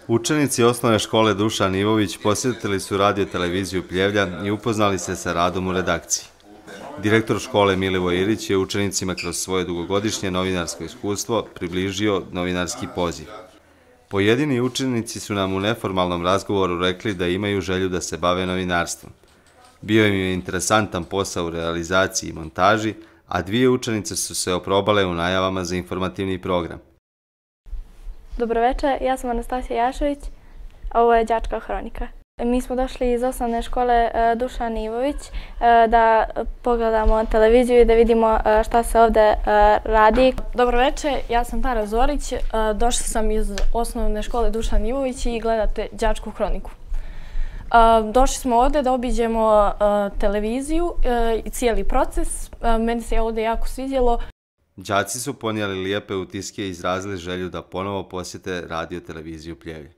Učenici osnovne škole Dušan Ivović posjetili su radio televiziju Pljevlja i upoznali se sa radom u redakciji. Direktor škole Milivoj Ilić je učenicima kroz svoje dugogodišnje novinarsko iskustvo približio novinarski poziv. Pojedini učenici su nam u neformalnom razgovoru rekli da imaju želju da se bave novinarstvom. Bio im je interesantan posao u realizaciji i montaži, a dvije učenice su se oprobale u najavama za informativni program. Dobro večer, ja sam Anastasija Jašović, a ovo je đačka hronika. Mi smo došli iz osnovne škole Dušan Ivović da pogledamo televiziju i da vidimo šta se ovde radi. Dobro večer, ja sam Tara Zorić, došla sam iz osnovne škole Dušan Ivović i gledate đačku hroniku. Došli smo ovde da obiđemo televiziju i cijeli proces. Meni se ovde jako svidjelo. Đaci su ponijeli lijepe utiske i izrazili želju da ponovo posjete radio televiziju Pljevlje.